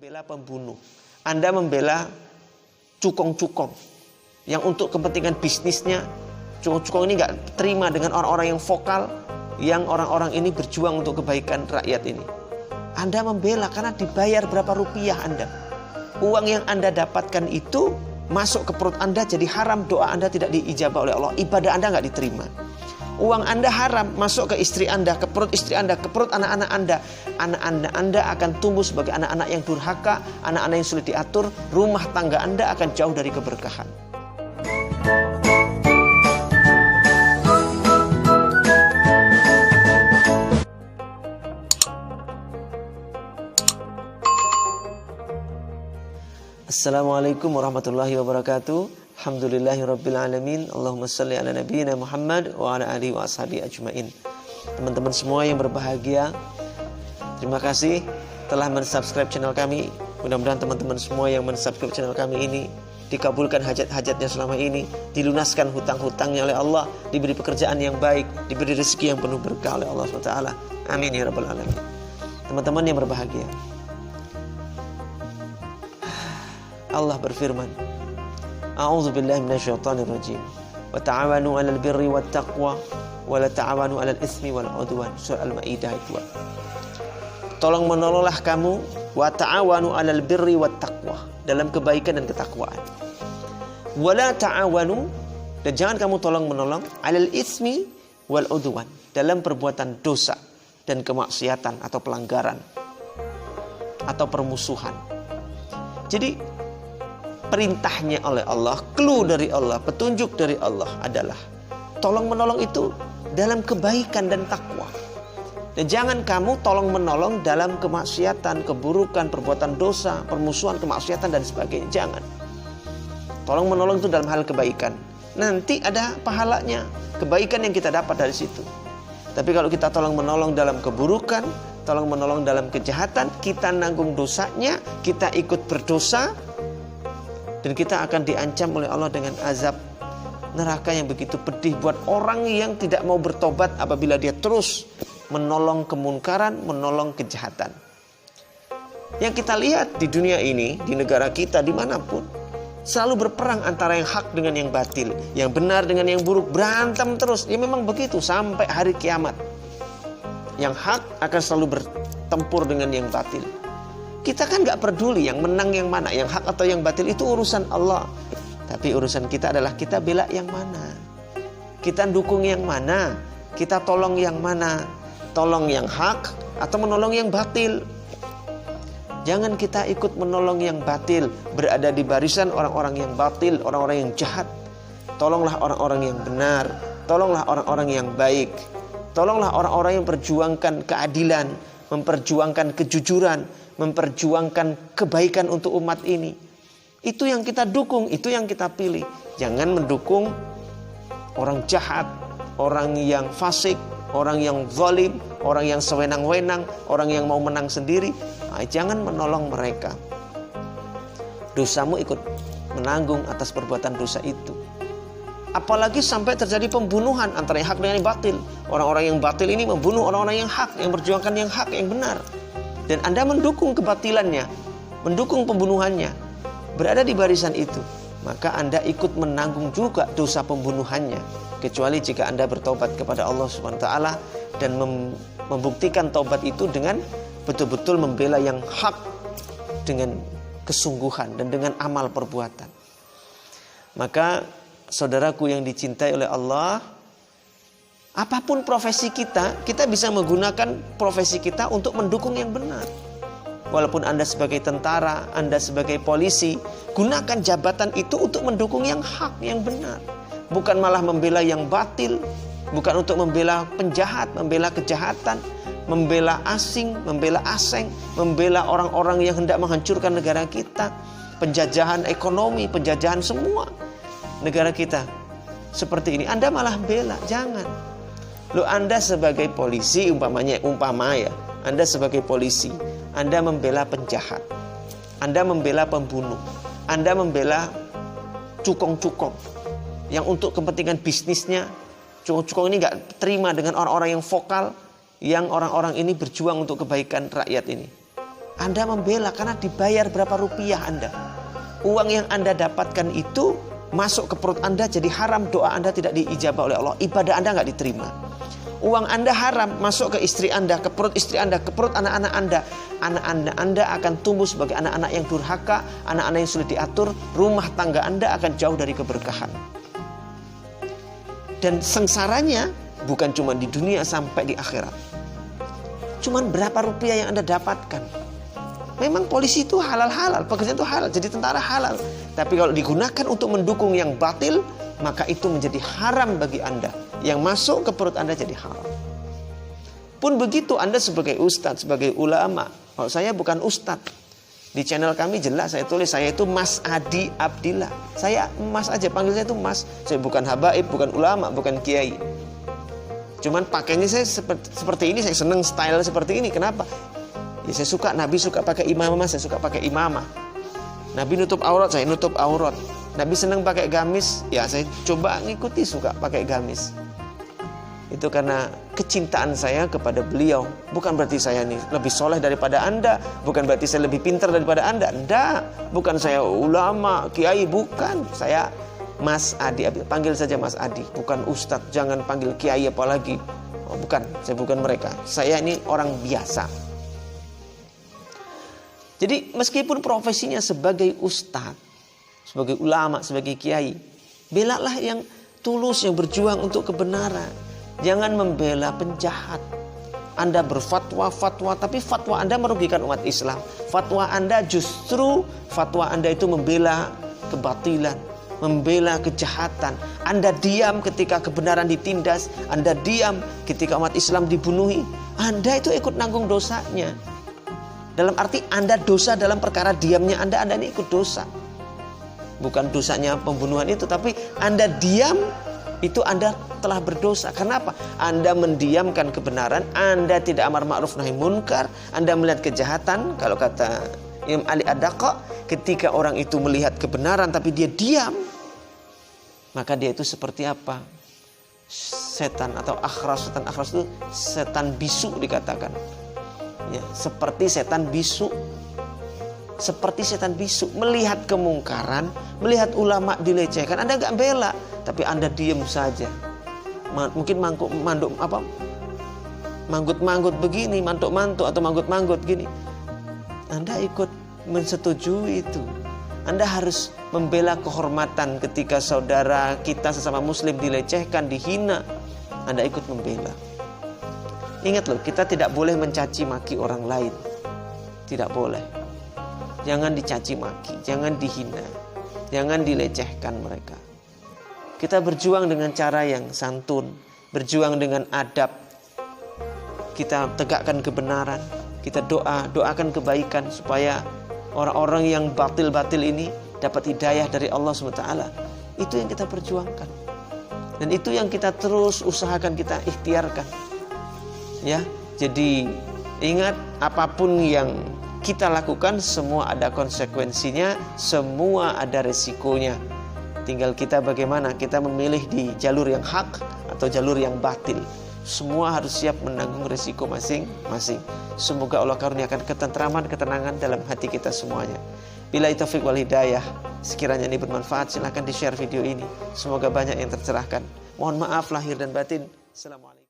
membela pembunuh, Anda membela cukong-cukong yang untuk kepentingan bisnisnya. Cukong-cukong ini nggak terima dengan orang-orang yang vokal, yang orang-orang ini berjuang untuk kebaikan rakyat ini. Anda membela karena dibayar berapa rupiah Anda. Uang yang Anda dapatkan itu masuk ke perut Anda jadi haram, doa Anda tidak diijabah oleh Allah, ibadah Anda nggak diterima. Uang Anda haram masuk ke istri Anda, ke perut istri Anda, ke perut anak-anak Anda. Anak-anak Anda akan tumbuh sebagai anak-anak yang durhaka, anak-anak yang sulit diatur. Rumah tangga Anda akan jauh dari keberkahan. Assalamualaikum warahmatullahi wabarakatuh. Alhamdulillahirabbil alamin. Allahumma shalli ala nabiyyina Muhammad wa ala alihi wa ashabihi ajmain. Teman-teman semua yang berbahagia, terima kasih telah mensubscribe channel kami. Mudah-mudahan teman-teman semua yang mensubscribe channel kami ini dikabulkan hajat-hajatnya selama ini, dilunaskan hutang-hutangnya oleh Allah, diberi pekerjaan yang baik, diberi rezeki yang penuh berkah oleh Allah SWT. Amin ya rabbal alamin. Teman-teman yang berbahagia, Allah berfirman, A'udzubillahi minasyaitonirrajim. Wa ta'awanu 'alal birri wat taqwa wa la ta'awanu 'alal itsmi wal 'udwan. Surah Al-Maidah 2. Tolong menolonglah kamu wa ta'awanu 'alal birri wat taqwa, dalam kebaikan dan ketakwaan. Wa la ta'awanu, dan jangan kamu tolong menolong 'alal itsmi wal 'udwan, dalam perbuatan dosa dan kemaksiatan atau pelanggaran atau permusuhan. Jadi perintahnya oleh Allah, clue dari Allah, petunjuk dari Allah adalah tolong menolong itu dalam kebaikan dan takwa. Dan jangan kamu tolong menolong dalam kemaksiatan, keburukan, perbuatan dosa, permusuhan, kemaksiatan dan sebagainya. Jangan. Tolong menolong itu dalam hal kebaikan. Nanti ada pahalanya, kebaikan yang kita dapat dari situ. Tapi kalau kita tolong menolong dalam keburukan, tolong menolong dalam kejahatan, kita nanggung dosanya, kita ikut berdosa, dan kita akan diancam oleh Allah dengan azab neraka yang begitu pedih buat orang yang tidak mau bertobat apabila dia terus menolong kemunkaran, menolong kejahatan. Yang kita lihat di dunia ini, di negara kita, dimanapun, selalu berperang antara yang hak dengan yang batil, yang benar dengan yang buruk, berantem terus. Ya memang begitu sampai hari kiamat. Yang hak akan selalu bertempur dengan yang batil. Kita kan gak peduli yang menang yang mana, yang hak atau yang batil, itu urusan Allah. Tapi urusan kita adalah kita bela yang mana, kita dukung yang mana, kita tolong yang mana, tolong yang hak atau menolong yang batil. Jangan kita ikut menolong yang batil, berada di barisan orang-orang yang batil, orang-orang yang jahat. Tolonglah orang-orang yang benar, tolonglah orang-orang yang baik, tolonglah orang-orang yang memperjuangkan keadilan, memperjuangkan kejujuran, memperjuangkan kebaikan untuk umat ini. Itu yang kita dukung, itu yang kita pilih. Jangan mendukung orang jahat, orang yang fasik, orang yang zalim, orang yang sewenang-wenang, orang yang mau menang sendiri. Nah, jangan menolong mereka. Dosamu ikut menanggung atas perbuatan dosa itu. Apalagi sampai terjadi pembunuhan antara yang hak dengan yang batil. Orang-orang yang batil ini membunuh orang-orang yang hak, yang berjuangkan yang hak, yang benar. Dan Anda mendukung kebatilannya, mendukung pembunuhannya, berada di barisan itu, maka Anda ikut menanggung juga dosa pembunuhannya. Kecuali jika Anda bertobat kepada Allah SWT dan membuktikan taubat itu dengan betul-betul membela yang hak dengan kesungguhan dan dengan amal perbuatan. Maka saudaraku yang dicintai oleh Allah, apapun profesi kita, kita bisa menggunakan profesi kita untuk mendukung yang benar. Walaupun Anda sebagai tentara, Anda sebagai polisi, gunakan jabatan itu untuk mendukung yang hak, yang benar. Bukan malah membela yang batil, bukan untuk membela penjahat, membela kejahatan, membela asing, membela asing, membela orang-orang yang hendak menghancurkan negara kita, penjajahan ekonomi, penjajahan semua negara kita. Seperti ini, Anda malah bela, jangan. Lo Anda sebagai polisi, umpama ya, Anda sebagai polisi, Anda membela penjahat, Anda membela pembunuh, Anda membela cukong-cukong yang untuk kepentingan bisnisnya. Cukong-cukong ini gak terima dengan orang-orang yang vokal, yang orang-orang ini berjuang untuk kebaikan rakyat ini. Anda membela karena dibayar berapa rupiah Anda. Uang yang Anda dapatkan itu masuk ke perut Anda jadi haram, doa Anda tidak diijabah oleh Allah, ibadah Anda nggak diterima. Uang Anda haram masuk ke istri Anda, ke perut istri Anda, ke perut anak-anak Anda. Anak-anak Anda akan tumbuh sebagai anak-anak yang durhaka, anak-anak yang sulit diatur. Rumah tangga Anda akan jauh dari keberkahan. Dan sengsaranya bukan cuma di dunia sampai di akhirat. Cuman berapa rupiah yang Anda dapatkan. Memang polisi itu halal-halal, pekerjaan itu halal, jadi tentara halal. Tapi kalau digunakan untuk mendukung yang batil, maka itu menjadi haram bagi Anda. Yang masuk ke perut Anda jadi haram. Pun begitu Anda sebagai ustadz, sebagai ulama. Kalau saya bukan ustadz. Di channel kami jelas saya tulis, saya itu Mas Adi Abdillah. Saya Mas aja, panggil saya itu Mas. Saya bukan habaib, bukan ulama, bukan kiai. Cuman pakainya saya seperti ini, saya seneng style seperti ini. Kenapa? Ya saya suka, Nabi suka pakai imamah, saya suka pakai imamah. Nabi nutup aurat, saya nutup aurat. Nabi senang pakai gamis, ya saya coba ngikuti, suka pakai gamis. Itu karena kecintaan saya kepada beliau. Bukan berarti saya ini lebih soleh daripada Anda, bukan berarti saya lebih pintar daripada Anda. Enggak, bukan saya ulama, kiai, bukan. Saya Mas Adi, panggil saja Mas Adi, bukan ustadz, jangan panggil kiai apalagi. Oh, bukan, saya bukan mereka. Saya ini orang biasa. Jadi meskipun profesinya sebagai ustadz, sebagai ulama, sebagai kiai, belalah yang tulus, yang berjuang untuk kebenaran. Jangan membela penjahat. Anda berfatwa, tapi fatwa Anda merugikan umat Islam. Fatwa Anda justru, fatwa Anda itu membela kebatilan, membela kejahatan. Anda diam ketika kebenaran ditindas, Anda diam ketika umat Islam dibunuhi. Anda itu ikut nanggung dosanya. Dalam arti Anda dosa dalam perkara diamnya Anda ini ikut dosa. Bukan dosanya pembunuhan itu, tapi Anda diam, itu Anda telah berdosa. Kenapa? Anda mendiamkan kebenaran, Anda tidak amar ma'ruf nahi munkar, Anda melihat kejahatan. Kalau kata Imam Ali Ad-Daqa, ketika orang itu melihat kebenaran tapi dia diam, maka dia itu seperti apa? Setan atau akhras. Setan akhras itu setan bisu dikatakan. Ya, seperti setan bisu. Seperti setan bisu melihat kemungkaran, melihat ulama dilecehkan, Anda gak bela, tapi Anda diam saja. Mungkin manggut-manggut begini, mantuk-mantuk atau manggut-manggut gini. Anda ikut mensetujui itu. Anda harus membela kehormatan ketika saudara kita sesama muslim dilecehkan, dihina. Anda ikut membela. Ingat loh, kita tidak boleh mencaci maki orang lain. Tidak boleh. Jangan dicaci maki, jangan dihina, jangan dilecehkan mereka. Kita berjuang dengan cara yang santun, berjuang dengan adab. Kita tegakkan kebenaran, kita doakan kebaikan supaya orang-orang yang batil-batil ini dapat hidayah dari Allah SWT. Itu yang kita perjuangkan. Dan itu yang kita terus usahakan, kita ikhtiarkan. Ya, jadi ingat, apapun yang kita lakukan semua ada konsekuensinya, semua ada resikonya. Tinggal kita bagaimana kita memilih di jalur yang hak atau jalur yang batil. Semua harus siap menanggung resiko masing-masing. Semoga Allah karuniakan ketentraman, ketenangan dalam hati kita semuanya. Bila taufik wal hidayah, sekiranya ini bermanfaat, silakan di-share video ini. Semoga banyak yang tercerahkan. Mohon maaf lahir dan batin. Assalamualaikum.